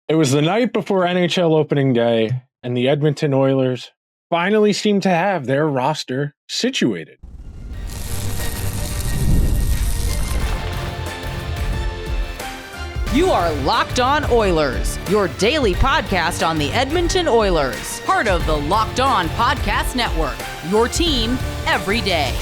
It was the night before NHL opening day, and the Edmonton Oilers finally seemed to have their roster situated. You are Locked On Oilers, your daily podcast on the Edmonton Oilers, part of the Locked On Podcast Network, your team every day.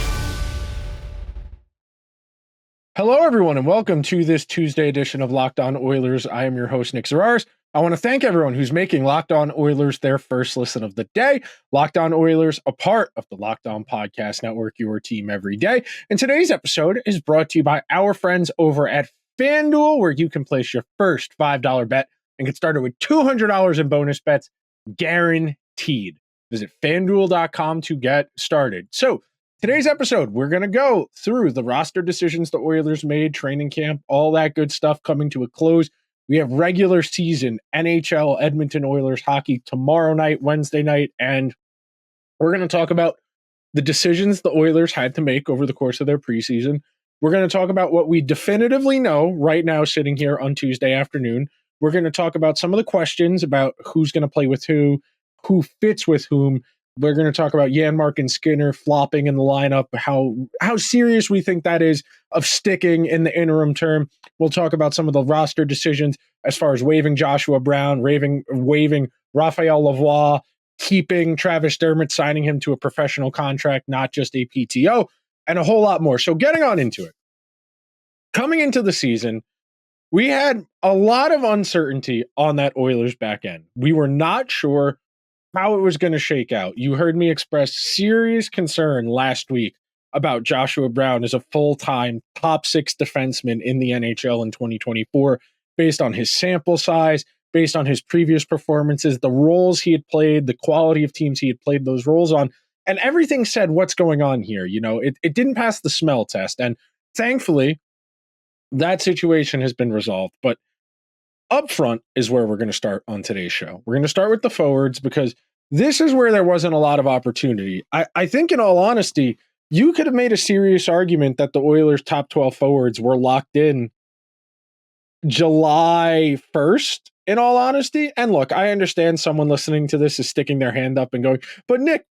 Hello, everyone, and welcome to this Tuesday edition of Locked On Oilers. I am your host, Nick Zararis. I want to thank everyone who's making Locked On Oilers their first listen of the day. Locked On Oilers, a part of the Locked On Podcast Network, your team every day. And today's episode is brought to you by our friends over at FanDuel, where you can place your first $5 bet and get started with $200 in bonus bets guaranteed. Visit FanDuel.com to get started. So today's episode, we're going to go through the roster decisions the Oilers made, training camp, all that good stuff coming to a close. We have regular season NHL Edmonton Oilers hockey tomorrow night, Wednesday night, and we're going to talk about the decisions the Oilers had to make over the course of their preseason. We're going to talk about what we definitively know right now sitting here on Tuesday afternoon. We're going to talk about some of the questions about who's going to play with who fits with whom. We're going to talk about Janmark and Skinner flopping in the lineup, how serious we think that is of sticking in the interim term. We'll talk about some of the roster decisions as far as waiving Joshua Brown, waiving Raphael Lavoie, keeping Travis Dermott, signing him to a professional contract, not just a PTO, and a whole lot more. So getting on into it. Coming into the season, we had a lot of uncertainty on that Oilers back end. We were not sure how it was going to shake out. You heard me express serious concern last week about Joshua Brown as a full-time top 6 defenseman in the NHL in 2024, based on his sample size, based on his previous performances, the roles he had played, the quality of teams he had played those roles on, and everything said, what's going on here? You know, it didn't pass the smell test, and thankfully, that situation has been resolved. But up front is where we're going to start on today's show. We're going to start with the forwards because this is where there wasn't a lot of opportunity. I think, in all honesty, you could have made a serious argument that the Oilers' top 12 forwards were locked in July 1st, in all honesty. And look, I understand someone listening to this is sticking their hand up and going, but Nick,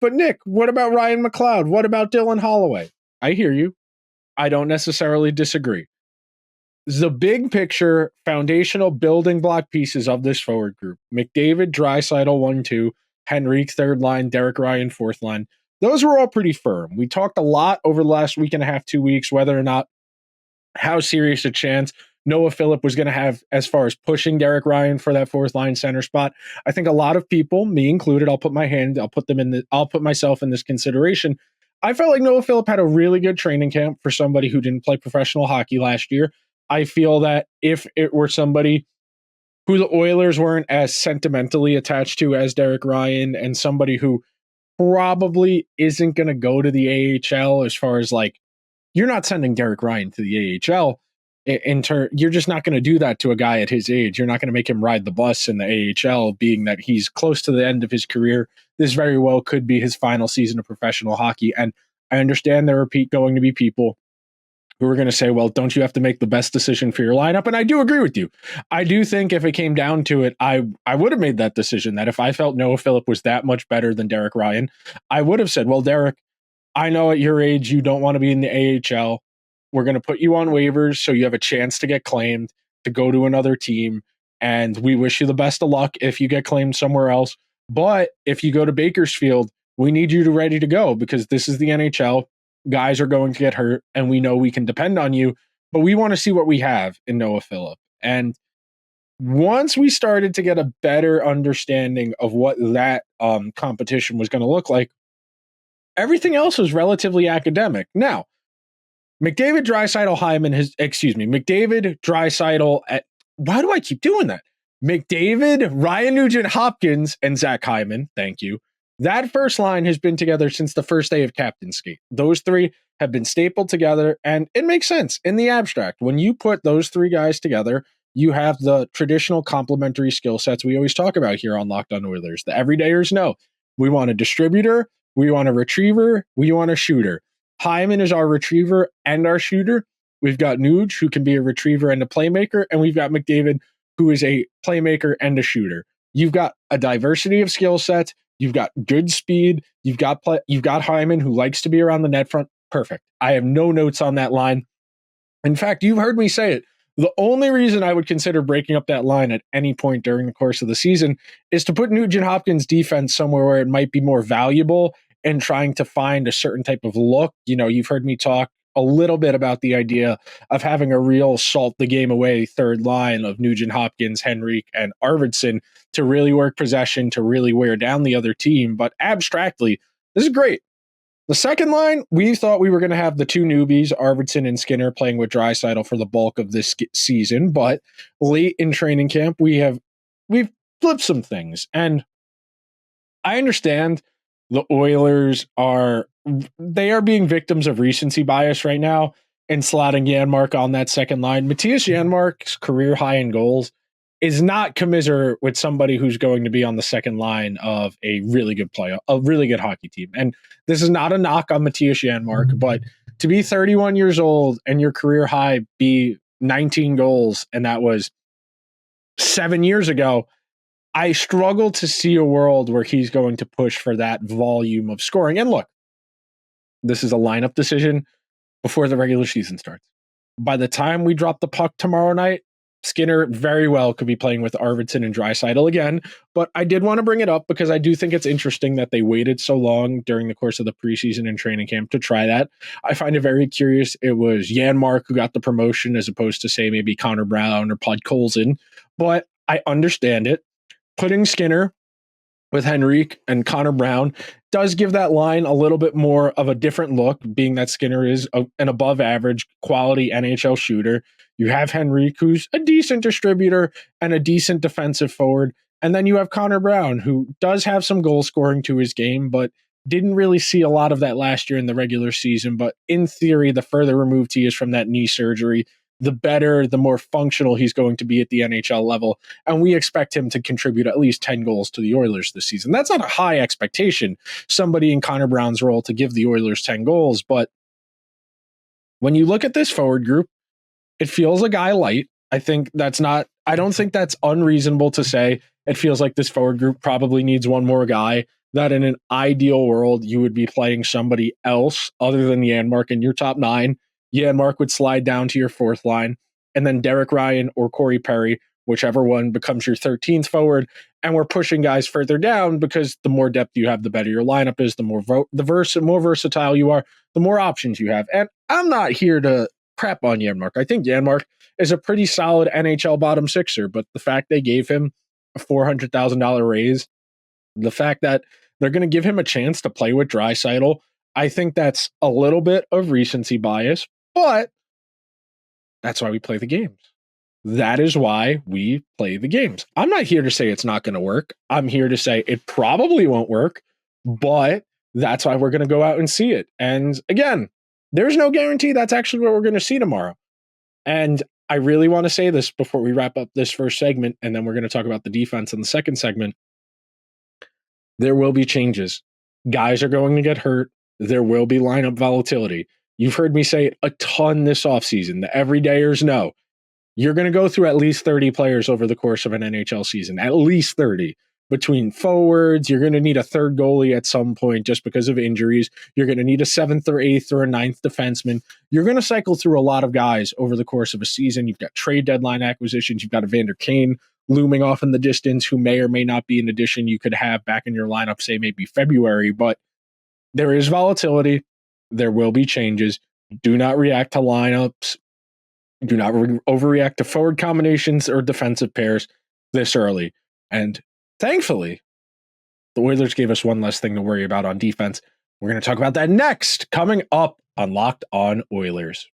what about Ryan McLeod? What about Dylan Holloway? I hear you. I don't necessarily disagree. The big picture, foundational building block pieces of this forward group, McDavid, Draisaitl 1-2, Henrique third line, Derek Ryan fourth line, those were all pretty firm. We talked a lot over the last week and a half, 2 weeks, whether or not how serious a chance Noah Phillip was going to have as far as pushing Derek Ryan for that fourth line center spot. I think a lot of people, me included, I'll put myself in this consideration. I felt like Noah Phillip had a really good training camp for somebody who didn't play professional hockey last year. I feel that if it were somebody who the Oilers weren't as sentimentally attached to as Derek Ryan, and somebody who probably isn't going to go to the AHL, as far as like, you're not sending Derek Ryan to the AHL. You're just not going to do that to a guy at his age. You're not going to make him ride the bus in the AHL, being that he's close to the end of his career. This very well could be his final season of professional hockey. And I understand there are going to be people who are going to say, well, don't you have to make the best decision for your lineup? And I do agree with you. I do think if it came down to it, I would have made that decision, that if I felt Noah Phillip was that much better than Derek Ryan, I would have said, well, Derek, I know at your age you don't want to be in the AHL. We're going to put you on waivers so you have a chance to get claimed, to go to another team. And we wish you the best of luck if you get claimed somewhere else. But if you go to Bakersfield, we need you ready to go, because this is the NHL. Guys are going to get hurt, and we know we can depend on you, but we want to see what we have in Noah Phillip. And once we started to get a better understanding of what that competition was going to look like, everything else was relatively academic. Now, McDavid, why do I keep doing that? McDavid, Ryan Nugent-Hopkins, and Zach Hyman, thank you. That first line has been together since the first day of Captain Skate. Those three have been stapled together, and it makes sense in the abstract. When you put those three guys together, you have the traditional complementary skill sets we always talk about here on Locked On Oilers. The everydayers know we want a distributor, we want a retriever, we want a shooter. Hyman is our retriever and our shooter. We've got Nuge, who can be a retriever and a playmaker, and we've got McDavid, who is a playmaker and a shooter. You've got a diversity of skill sets. You've got good speed. You've got Hyman, who likes to be around the net front. Perfect. I have no notes on that line. In fact, you've heard me say it. The only reason I would consider breaking up that line at any point during the course of the season is to put Nugent-Hopkins defense somewhere where it might be more valuable and trying to find a certain type of look. You've heard me talk a little bit about the idea of having a real salt the game away third line of Nugent-Hopkins, Henrique, and Arvidsson to really work possession, to really wear down the other team. But abstractly, this is great. The second line, we thought we were going to have the two newbies, Arvidsson and Skinner, playing with Draisaitl for the bulk of this season. But late in training camp, we've flipped some things. And I understand the Oilers are being victims of recency bias right now and slotting Janmark on that second line. Mattias Janmark's career high in goals is not commiserate with somebody who's going to be on the second line of a really good player, a really good hockey team. And this is not a knock on Mattias Janmark, but to be 31 years old and your career high be 19 goals, and that was 7 years ago, I struggle to see a world where he's going to push for that volume of scoring. And look, this is a lineup decision before the regular season starts. By the time we drop the puck tomorrow night, Skinner very well could be playing with Arvidsson and Draisaitl again, but I did want to bring it up because I do think it's interesting that they waited so long during the course of the preseason and training camp to try that. I find it very curious. It was Janmark who got the promotion as opposed to, say, maybe Connor Brown or Podkolzin, but I understand it. Putting Skinner with Henrique and Connor Brown does give that line a little bit more of a different look, being that Skinner is an above average quality NHL shooter. You have Henrique, who's a decent distributor and a decent defensive forward. And then you have Connor Brown, who does have some goal scoring to his game, but didn't really see a lot of that last year in the regular season. But in theory, the further removed he is from that knee surgery, the better, the more functional he's going to be at the NHL level. And we expect him to contribute at least 10 goals to the Oilers this season. That's not a high expectation, somebody in Connor Brown's role to give the Oilers 10 goals. But when you look at this forward group, it feels a guy light. I don't think that's unreasonable to say. It feels like this forward group probably needs one more guy, that in an ideal world, you would be playing somebody else other than Janmark in your top nine. Janmark would slide down to your fourth line, and then Derek Ryan or Corey Perry, whichever one becomes your 13th forward. And we're pushing guys further down because the more depth you have, the better your lineup is, the more more versatile you are, the more options you have. And I'm not here to crap on Janmark. I think Janmark is a pretty solid NHL bottom sixer, but the fact they gave him a $400,000 raise, the fact that they're going to give him a chance to play with Draisaitl, I think that's a little bit of recency bias, but that's why we play the games. That is why we play the games. I'm not here to say it's not going to work. I'm here to say it probably won't work, but that's why we're going to go out and see it. And again, there's no guarantee that's actually what we're going to see tomorrow. And I really want to say this before we wrap up this first segment, and then we're going to talk about the defense in the second segment. There will be changes. Guys are going to get hurt. There will be lineup volatility. You've heard me say it a ton this offseason. The everydayers know you're going to go through at least 30 players over the course of an NHL season, at least 30. Between forwards, you're going to need a third goalie at some point just because of injuries. You're going to need a seventh or eighth or a ninth defenseman. You're going to cycle through a lot of guys over the course of a season. You've got trade deadline acquisitions. You've got Evander Kane looming off in the distance, who may or may not be an addition you could have back in your lineup, say maybe February. But there is volatility. There will be changes. Do not react to lineups. Do not overreact to forward combinations or defensive pairs this early. And thankfully, the Oilers gave us one less thing to worry about on defense. We're going to talk about that next, coming up on Locked On Oilers.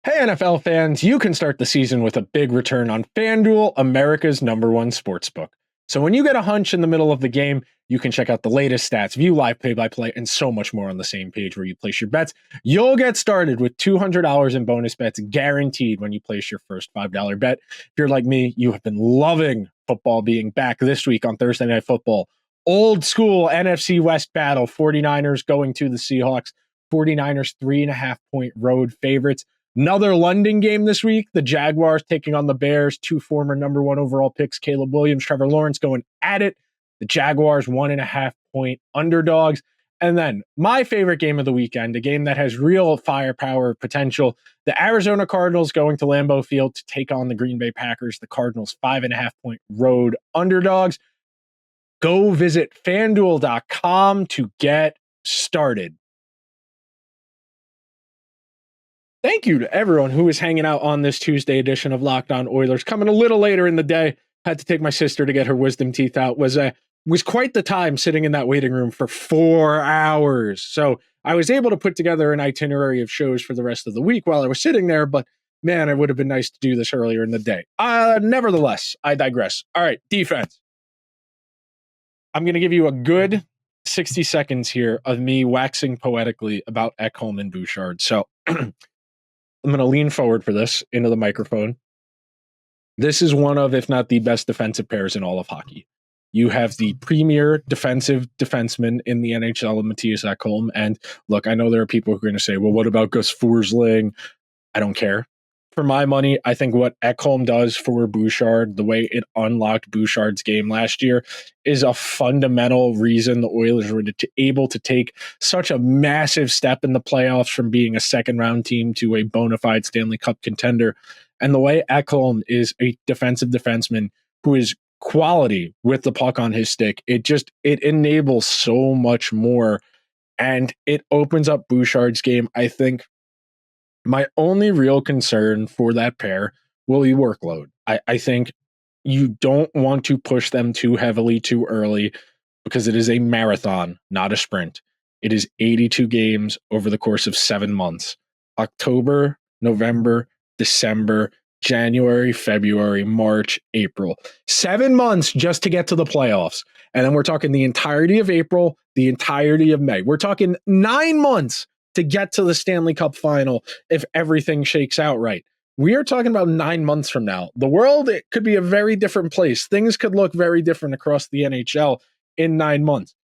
Hey, NFL fans, you can start the season with a big return on FanDuel, America's #1 sportsbook. So when you get a hunch in the middle of the game, you can check out the latest stats, view live play-by-play, and so much more on the same page where you place your bets. You'll get started with $200 in bonus bets guaranteed when you place your first $5 bet. If you're like me, you have been loving football being back this week on Thursday Night Football. Old school NFC West battle, 49ers going to the Seahawks. 49ers 3.5-point road favorites. Another London game this week. The Jaguars taking on the Bears. 2 former number 1 overall picks, Caleb Williams, Trevor Lawrence, going at it. The Jaguars 1.5 point underdogs. And then my favorite game of the weekend, a game that has real firepower potential. The Arizona Cardinals going to Lambeau Field to take on the Green Bay Packers. The Cardinals 5.5 point road underdogs. Go visit FanDuel.com to get started. Thank you to everyone who is hanging out on this Tuesday edition of Locked On Oilers. Coming a little later in the day. Had to take my sister to get her wisdom teeth out. Was quite the time sitting in that waiting room for 4 hours. So I was able to put together an itinerary of shows for the rest of the week while I was sitting there. But man, it would have been nice to do this earlier in the day. Nevertheless, I digress. All right, defense. I'm going to give you a good 60 seconds here of me waxing poetically about Ekholm and Bouchard. So I'm going to lean forward for this into the microphone. This is one of, if not the best defensive pairs in all of hockey. You have the premier defensive defenseman in the NHL, Mattias Ekholm. And look, I know there are people who are going to say, well, what about Gus Forsling? I don't care. For my money, I think what Ekholm does for Bouchard, the way it unlocked Bouchard's game last year, is a fundamental reason the Oilers were able to take such a massive step in the playoffs from being a second-round team to a bona fide Stanley Cup contender. And the way Ekholm is a defensive defenseman who is quality with the puck on his stick, it enables so much more, and it opens up Bouchard's game. I think my only real concern for that pair will be workload. I think you don't want to push them too heavily too early because it is a marathon, not a sprint. It is 82 games over the course of 7 months. October, November, December, January, February, March, April. 7 months just to get to the playoffs. And then we're talking the entirety of April, the entirety of May. We're talking 9 months to get to the Stanley Cup final if everything shakes out right. We are talking about 9 months from now. The world, it could be a very different place. Things could look very different across the NHL in 9 months.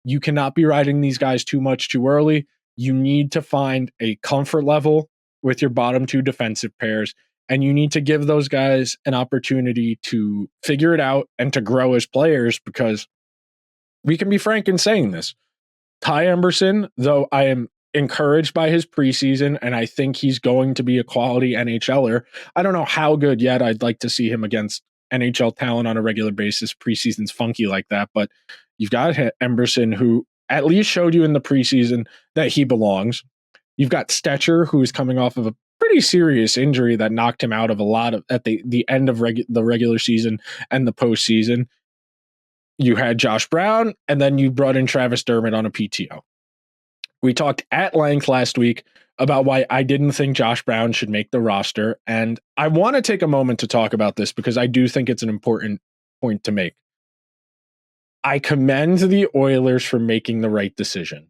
You cannot be riding these guys too much too early. You need to find a comfort level with your bottom 2 defensive pairs, and you need to give those guys an opportunity to figure it out and to grow as players, because we can be frank in saying this. Ty Emberson, though I am encouraged by his preseason, and I think he's going to be a quality NHLer. I don't know how good yet. I'd like to see him against NHL talent on a regular basis. Preseason's funky like that, but you've got Emberson, who at least showed you in the preseason that he belongs. You've got Stetcher, who's coming off of a pretty serious injury that knocked him out of a lot of at the end of the regular season and the postseason. You had Josh Brown, and then you brought in Travis Dermott on a PTO. We talked at length last week about why I didn't think Josh Brown should make the roster, and I want to take a moment to talk about this because I do think it's an important point to make. I commend the Oilers for making the right decision.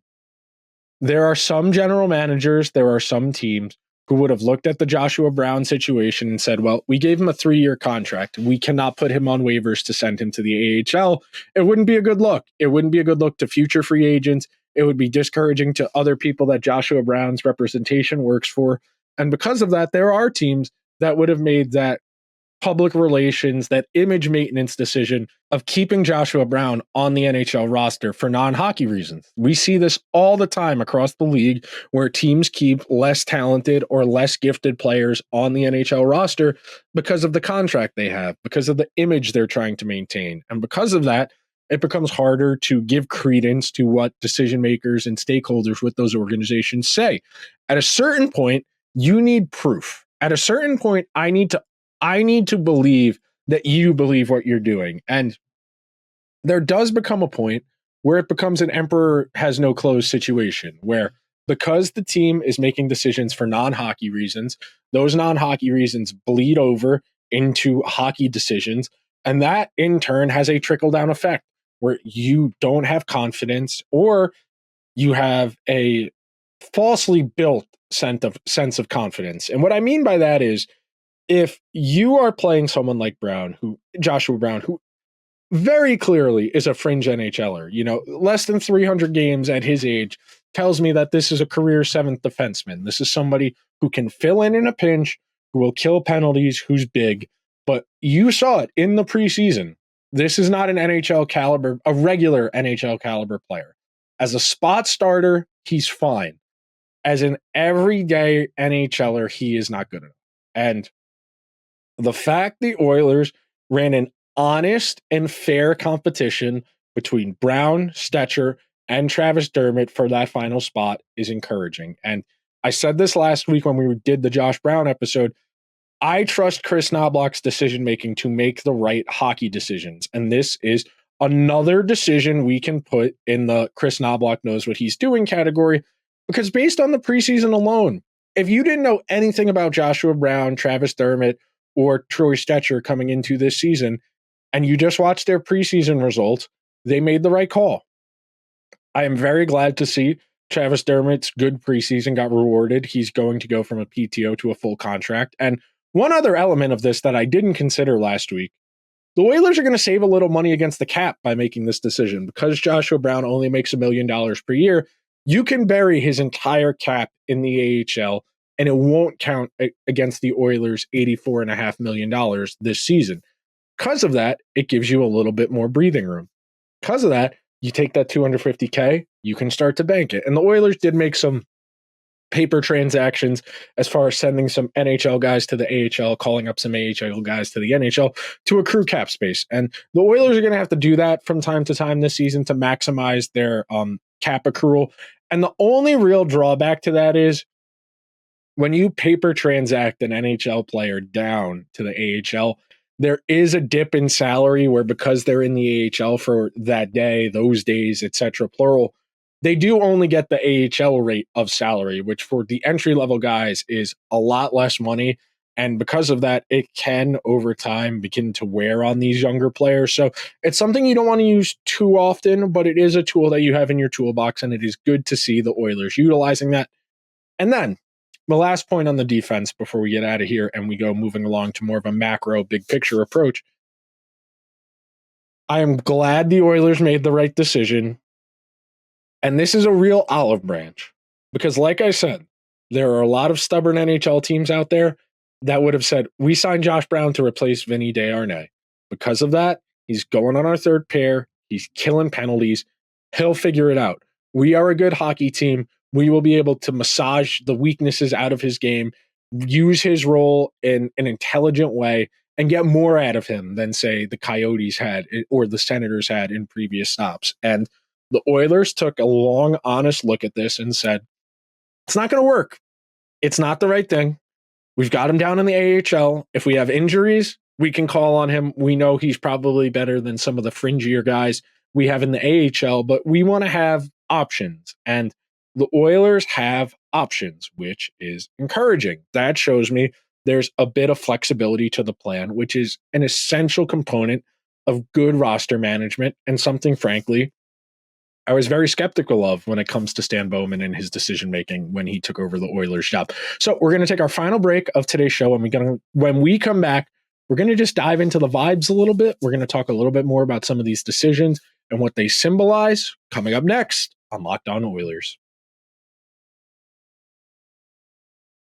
There are some general managers, there are some teams who would have looked at the Joshua Brown situation and said, well, we gave him a 3-year contract. We cannot put him on waivers to send him to the AHL. It wouldn't be a good look. It wouldn't be a good look to future free agents. It would be discouraging to other people that Joshua Brown's representation works for. And because of that, there are teams that would have made that public relations, that image maintenance decision of keeping Joshua Brown on the NHL roster for non-hockey reasons. We see this all the time across the league where teams keep less talented or less gifted players on the NHL roster because of the contract they have, because of the image they're trying to maintain. And because of that, it becomes harder to give credence to what decision makers and stakeholders with those organizations say. At a certain point, you need proof. At a certain point, I need to believe that you believe what you're doing. And there does become a point where it becomes an emperor has no clothes situation, where because the team is making decisions for non-hockey reasons, those non-hockey reasons bleed over into hockey decisions. And that in turn has a trickle-down effect where you don't have confidence, or you have a falsely built sense of confidence. And what I mean by that is, if you are playing someone like Joshua Brown, who very clearly is a fringe NHLer, less than 300 games at his age, tells me that this is a career seventh defenseman. This is somebody who can fill in a pinch, who will kill penalties, who's big. But you saw it in the preseason. This is not an NHL caliber, a regular NHL caliber player. As a spot starter, he's fine. As an everyday NHLer, he is not good enough. And the fact the Oilers ran an honest and fair competition between Brown, Stetcher, and Travis Dermott for that final spot is encouraging. And I said this last week when we did the Josh Brown episode. I trust Chris Knobloch's decision-making to make the right hockey decisions. And this is another decision we can put in the Chris Knobloch knows what he's doing category, because based on the preseason alone, if you didn't know anything about Joshua Brown, Travis Dermott, or Troy Stetcher coming into this season, and you just watched their preseason results, they made the right call. I am very glad to see Travis Dermott's good preseason got rewarded. He's going to go from a PTO to a full contract. And one other element of this that I didn't consider last week, the Oilers are going to save a little money against the cap by making this decision. Because Joshua Brown only makes $1 million per year, you can bury his entire cap in the AHL, and it won't count against the Oilers' $84.5 million this season. Because of that, it gives you a little bit more breathing room. Because of that, you take that $250K, you can start to bank it. And the Oilers did make some paper transactions as far as sending some NHL guys to the AHL, calling up some AHL guys to the NHL to accrue cap space. And the Oilers are going to have to do that from time to time this season to maximize their cap accrual. And the only real drawback to that is when you paper transact an NHL player down to the AHL, there is a dip in salary where, because they're in the AHL for that day, those days, etc., plural, they do only get the AHL rate of salary, which for the entry-level guys is a lot less money. And because of that, it can, over time, begin to wear on these younger players. So it's something you don't want to use too often, but it is a tool that you have in your toolbox, and it is good to see the Oilers utilizing that. And then the last point on the defense before we get out of here and we go moving along to more of a macro, big picture approach. I am glad the Oilers made the right decision. And this is a real olive branch because, like I said, there are a lot of stubborn NHL teams out there that would have said, we signed Josh Brown to replace Vinny Desharnais. Because of that, he's going on our third pair. He's killing penalties. He'll figure it out. We are a good hockey team. We will be able to massage the weaknesses out of his game, use his role in an intelligent way, and get more out of him than, say, the Coyotes had or the Senators had in previous stops. And the Oilers took a long, honest look at this and said, it's not going to work. It's not the right thing. We've got him down in the AHL. If we have injuries, we can call on him. We know he's probably better than some of the fringier guys we have in the AHL, but we want to have options. And the Oilers have options, which is encouraging. That shows me there's a bit of flexibility to the plan, which is an essential component of good roster management and something, frankly, I was very skeptical of when it comes to Stan Bowman and his decision-making when he took over the Oilers job. So we're going to take our final break of today's show, and when we come back, we're going to just dive into the vibes a little bit. We're going to talk a little bit more about some of these decisions and what they symbolize coming up next on Locked On Oilers.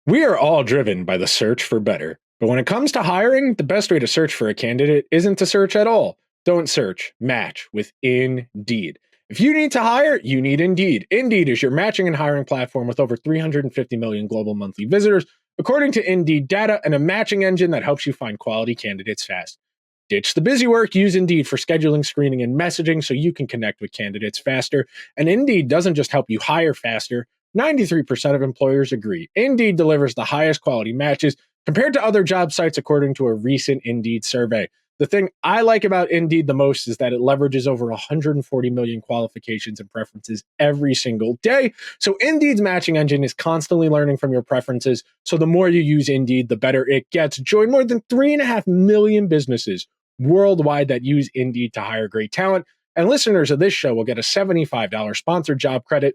We are all driven by the search for better. But when it comes to hiring, the best way to search for a candidate isn't to search at all. Don't search, match with Indeed. If you need to hire, you need Indeed. Indeed is your matching and hiring platform with over 350 million global monthly visitors, according to Indeed data, and a matching engine that helps you find quality candidates fast. Ditch the busy work. Use Indeed for scheduling, screening, and messaging so you can connect with candidates faster. And Indeed doesn't just help you hire faster. 93% of employers agree. Indeed delivers the highest quality matches compared to other job sites, according to a recent Indeed survey. The thing I like about Indeed the most is that it leverages over 140 million qualifications and preferences every single day. So Indeed's matching engine is constantly learning from your preferences. So the more you use Indeed, the better it gets. Join more than 3.5 million businesses worldwide that use Indeed to hire great talent. And listeners of this show will get a $75 sponsored job credit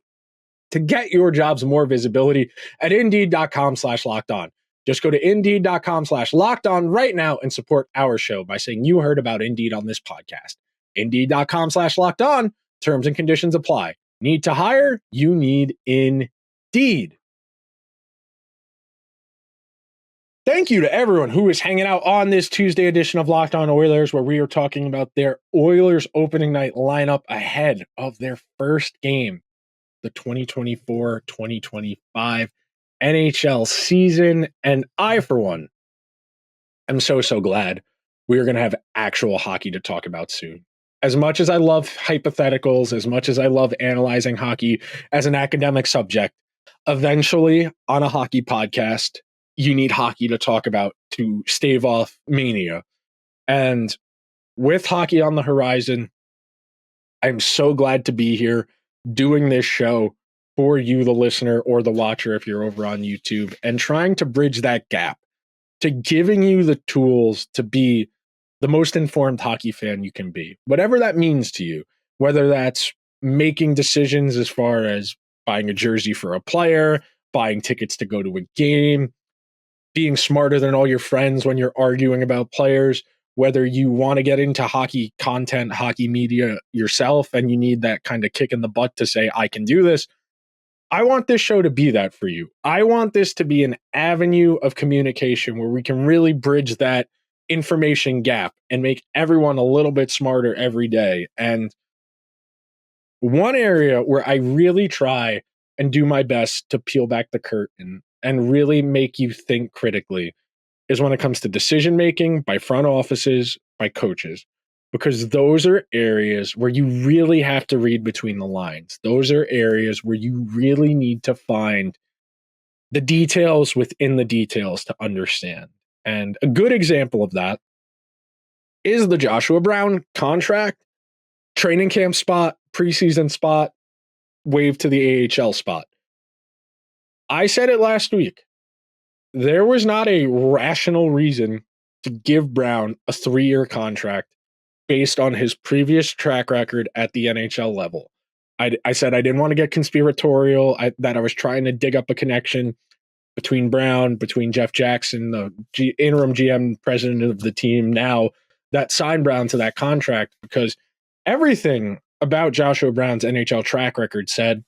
to get your jobs more visibility at Indeed.com/lockedon. Just go to Indeed.com/lockedon right now and support our show by saying you heard about Indeed on this podcast. Indeed.com/lockedon. Terms and conditions apply. Need to hire? You need Indeed. Thank you to everyone who is hanging out on this Tuesday edition of Locked On Oilers, where we are talking about their Oilers opening night lineup ahead of their first game, the 2024-2025 NHL season. And I, for one, am so glad we are going to have actual hockey to talk about soon. As much as I love hypotheticals, as much as I love analyzing hockey as an academic subject, eventually on a hockey podcast, you need hockey to talk about to stave off mania. And with hockey on the horizon, I'm so glad to be here doing this show for you, the listener or the watcher, if you're over on YouTube, and trying to bridge that gap to giving you the tools to be the most informed hockey fan you can be, whatever that means to you, whether that's making decisions as far as buying a jersey for a player, buying tickets to go to a game, being smarter than all your friends when you're arguing about players, whether you want to get into hockey content, hockey media yourself, and you need that kind of kick in the butt to say, I can do this. I want this show to be that for you. I want this to be an avenue of communication where we can really bridge that information gap and make everyone a little bit smarter every day. And one area where I really try and do my best to peel back the curtain and really make you think critically is when it comes to decision making by front offices, by coaches, because those are areas where you really have to read between the lines. Those are areas where you really need to find the details within the details to understand. And a good example of that is the Joshua Brown contract, training camp spot, preseason spot, wave to the AHL spot. I said it last week. There was not a rational reason to give Brown a 3-year contract based on his previous track record at the NHL level. I said I didn't want to get conspiratorial, that I was trying to dig up a connection between Brown, between Jeff Jackson, the interim GM president of the team now, that signed Brown to that contract, because everything about Joshua Brown's NHL track record said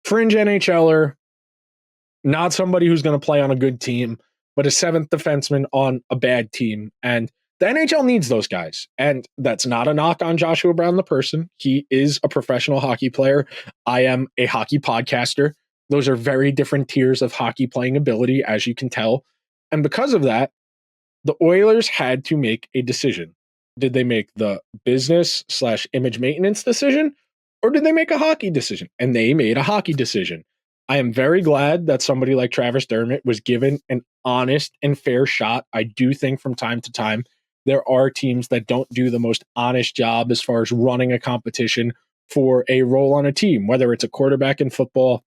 fringe NHLer, not somebody who's going to play on a good team, but a 7th defenseman on a bad team. And the NHL needs those guys. And that's not a knock on Joshua Brown, the person. He is a professional hockey player. I am a hockey podcaster. Those are very different tiers of hockey playing ability, as you can tell. And because of that, the Oilers had to make a decision. Did they make the business/image maintenance decision, or did they make a hockey decision? And they made a hockey decision. I am very glad that somebody like Travis Dermott was given an honest and fair shot. I do think from time to time, there are teams that don't do the most honest job as far as running a competition for a role on a team, whether it's a quarterback in football,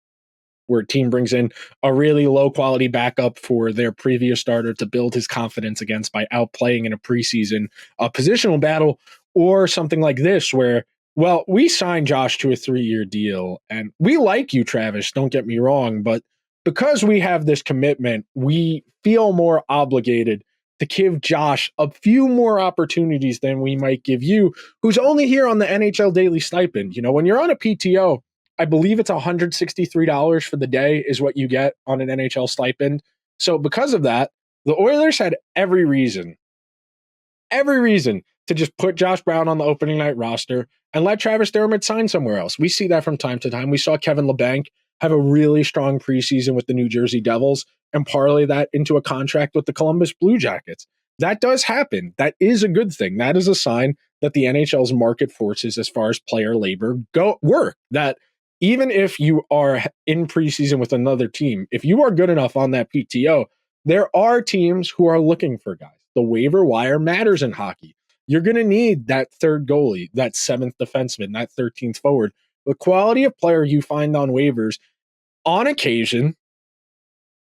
where a team brings in a really low quality backup for their previous starter to build his confidence against by outplaying in a preseason positional battle, or something like this where, well, we signed Josh to a 3-year deal and we like you, Travis, don't get me wrong, but because we have this commitment, we feel more obligated to give Josh a few more opportunities than we might give you, who's only here on the NHL daily stipend. You know, when you're on a PTO, I believe it's $163 for the day is what you get on an NHL stipend. So because of that, the Oilers had every reason to just put Josh Brown on the opening night roster and let Travis Dermott sign somewhere else. We see that from time to time. We saw Kevin LeBanc have a really strong preseason with the New Jersey Devils and parlay that into a contract with the Columbus Blue Jackets. That does happen. That is a good thing. That is a sign that the NHL's market forces as far as player labor work. That even if you are in preseason with another team, if you are good enough on that PTO, there are teams who are looking for guys. The waiver wire matters in hockey. You're going to need that third goalie, that 7th defenseman, that 13th forward. The quality of player you find on waivers, on occasion,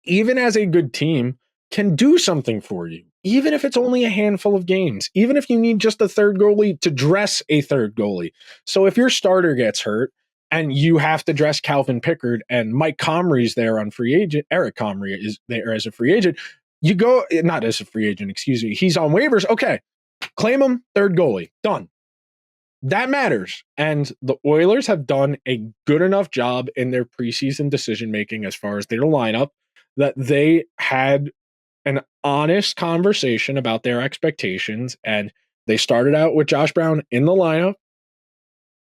even as a good team, can do something for you, even if it's only a handful of games, even if you need just a third goalie to dress a third goalie. So if your starter gets hurt and you have to dress Calvin Pickard and Mike Comrie's there on free agent, Eric Comrie is there as a free agent, you go, not as a free agent, excuse me, he's on waivers. Okay, claim him, third goalie, done. That matters. And the Oilers have done a good enough job in their preseason decision making as far as their lineup that they had an honest conversation about their expectations. And they started out with Josh Brown in the lineup.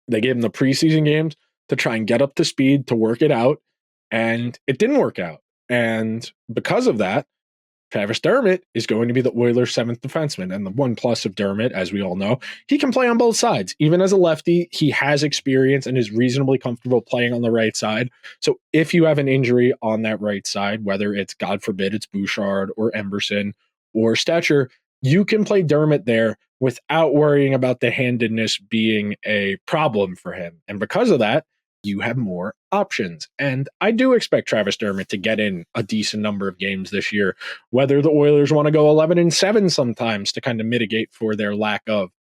They gave him the preseason games to try and get up to speed, to work it out. And it didn't work out. And because of that, Travis Dermott is going to be the Oilers' seventh defenseman. And the one plus of Dermott, as we all know, he can play on both sides. Even as a lefty, he has experience and is reasonably comfortable playing on the right side. So if you have an injury on that right side, whether it's, God forbid, it's Bouchard or Emberson or Stetcher, you can play Dermott there without worrying about the handedness being a problem for him. And because of that, you have more options. And I do expect Travis Dermott to get in a decent number of games this year, whether the Oilers want to go 11-7 sometimes to kind of mitigate for their lack of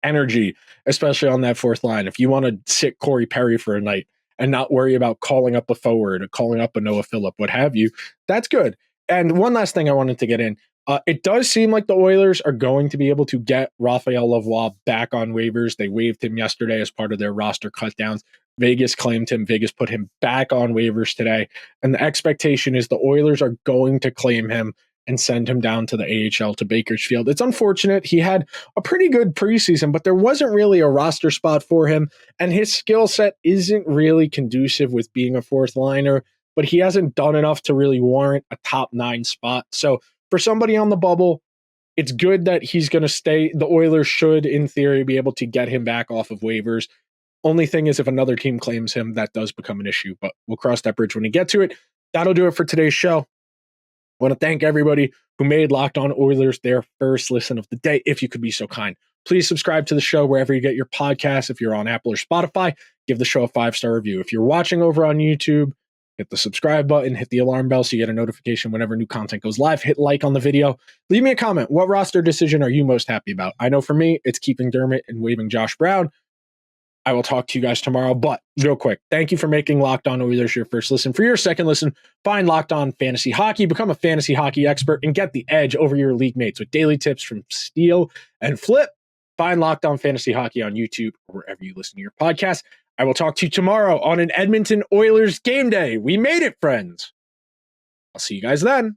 energy, especially on that fourth line. If you want to sit Corey Perry for a night and not worry about calling up a forward or calling up a Noah Phillip, what have you, that's good. And one last thing I wanted to get in. It does seem like the Oilers are going to be able to get Raphael Lavoie back on waivers. They waived him yesterday as part of their roster cutdowns. Vegas claimed him. Vegas put him back on waivers today. And the expectation is the Oilers are going to claim him and send him down to the AHL to Bakersfield. It's unfortunate. He had a pretty good preseason, but there wasn't really a roster spot for him. And his skill set isn't really conducive with being a fourth liner, but he hasn't done enough to really warrant a top 9 spot. So for somebody on the bubble, it's good that he's going to stay. The Oilers should, in theory, be able to get him back off of waivers. Only thing is, if another team claims him, that does become an issue, but we'll cross that bridge when we get to it. That'll do it for today's show. I want to thank everybody who made Locked On Oilers their first listen of the day. If you could be so kind, please subscribe to the show wherever you get your podcasts. If you're on Apple or Spotify, give the show a 5-star review. If you're watching over on YouTube, hit the subscribe button, hit the alarm bell so you get a notification whenever new content goes live. Hit like on the video. Leave me a comment. What roster decision are you most happy about? I know for me, it's keeping Dermott and waiving Josh Brown. I will talk to you guys tomorrow, but real quick, thank you for making Locked On Oilers your first listen. For your second listen, find Locked On Fantasy Hockey, become a fantasy hockey expert, and get the edge over your league mates with daily tips from Steal and Flip. Find Locked On Fantasy Hockey on YouTube or wherever you listen to your podcast. I will talk to you tomorrow on an Edmonton Oilers game day. We made it, friends. I'll see you guys then.